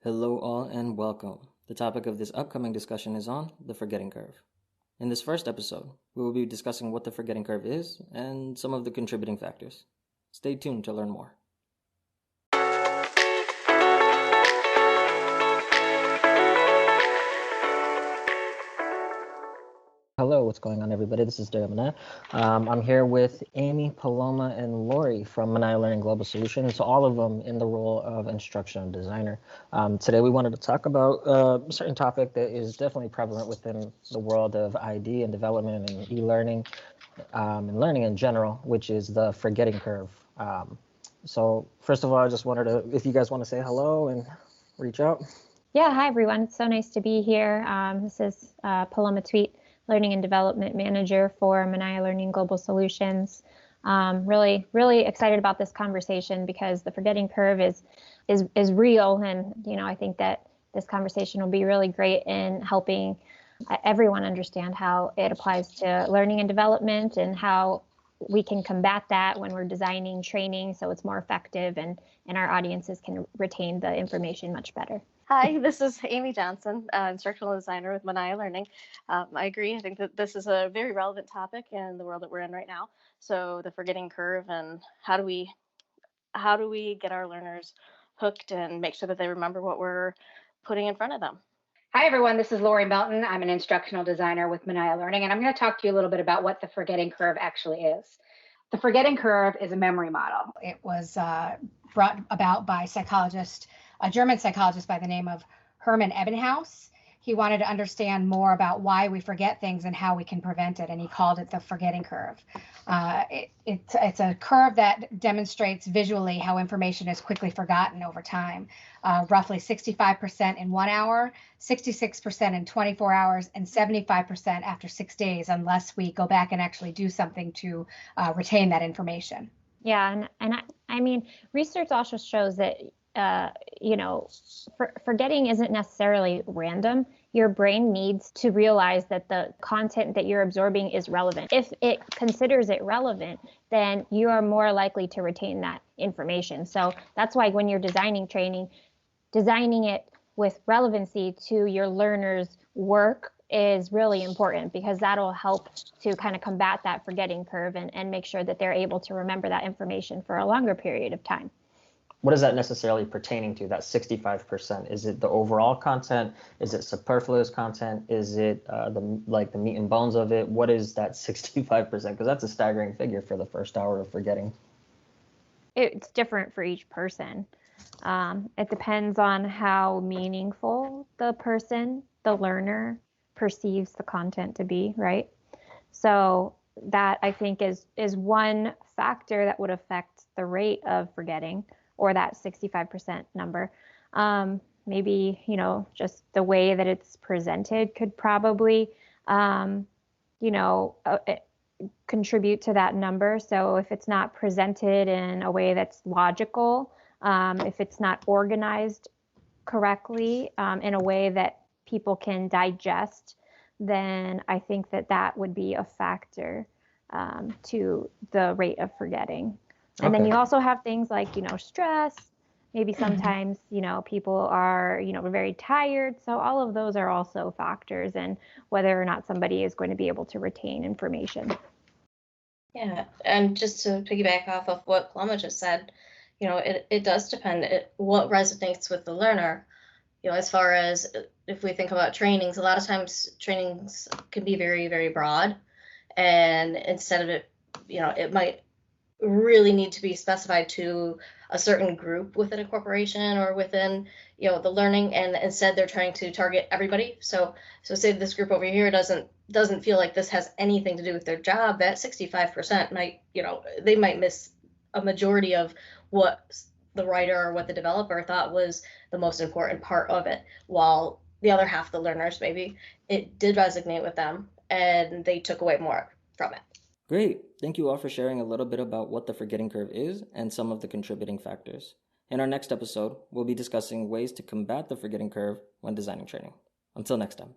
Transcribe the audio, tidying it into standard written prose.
Hello all and welcome. The topic of this upcoming discussion is on the forgetting curve. In this first episode, we will be discussing what the forgetting curve is and some of the contributing factors. Stay tuned to learn more. Hello, what's going on, everybody? This is Dario Minaya. I'm here with Amy, Paloma, and Lori from Minaya Learning Global Solutions, all of them in the role of instructional designer. Today, we wanted to talk about a certain topic that is definitely prevalent within the world of ID and development and e-learning and learning in general, which is the forgetting curve. So first of all, I just wanted to, if you guys want to say hello and reach out. Yeah, hi, everyone. It's so nice to be here. This is Paloma Tweet, Learning and Development Manager for Minaya Learning Global Solutions. Really excited about this conversation because the forgetting curve is real, and I think that this conversation will be really great in helping everyone understand how it applies to learning and development and how we can combat that when we're designing training so it's more effective and our audiences can retain the information much better. Hi, this is Amie Johnson, instructional designer with Minaya Learning. I agree. I think that this is a very relevant topic in the world that we're in right now. So the forgetting curve and how do we get our learners hooked and make sure that they remember what we're putting in front of them. Hi, everyone. This is Lori Melton. I'm an instructional designer with Minaya Learning, and I'm going to talk to you a little bit about what the forgetting curve actually is. The forgetting curve is a memory model. It was brought about by a German psychologist by the name of Hermann Ebbinghaus. He wanted to understand more about why we forget things and how we can prevent it, and he called it the forgetting curve. It's a curve that demonstrates visually how information is quickly forgotten over time. Roughly 65% in 1 hour, 66% in 24 hours, and 75% after 6 days, unless we go back and actually do something to retain that information. Yeah, and I mean, research also shows that forgetting isn't necessarily random. Your brain needs to realize that the content that you're absorbing is relevant. If it considers it relevant, then you are more likely to retain that information. So that's why when you're designing training, designing it with relevancy to your learners' work is really important, because that'll help to kind of combat that forgetting curve and make sure that they're able to remember that information for a longer period of time. What is that necessarily pertaining to, that 65%? Is it the overall content? Is it superfluous content? Is it the meat and bones of it? What is that 65%? Because that's a staggering figure for the first hour of forgetting. It's different for each person. It depends on how meaningful the learner, perceives the content to be, right? So that, I think, is one factor that would affect the rate of forgetting, or that 65% number. Maybe, just the way that it's presented could probably, contribute to that number. So if it's not presented in a way that's logical, if it's not organized correctly, in a way that people can digest, then I think that would be a factor to the rate of forgetting. And then you also have things like, stress. Maybe sometimes, people are, very tired. So all of those are also factors in whether or not somebody is going to be able to retain information. Yeah, and just to piggyback off of what Paloma just said, it does depend what resonates with the learner. As far as if we think about trainings, a lot of times trainings can be very, very broad. And instead of it, it might really need to be specified to a certain group within a corporation or within the learning, and instead they're trying to target everybody. So say this group over here doesn't feel like this has anything to do with their job. That 65% might, they might miss a majority of what the writer or what the developer thought was the most important part of it, while the other half of the learners, maybe it did resonate with them and they took away more from it. Great. Thank you all for sharing a little bit about what the forgetting curve is and some of the contributing factors. In our next episode, we'll be discussing ways to combat the forgetting curve when designing training. Until next time.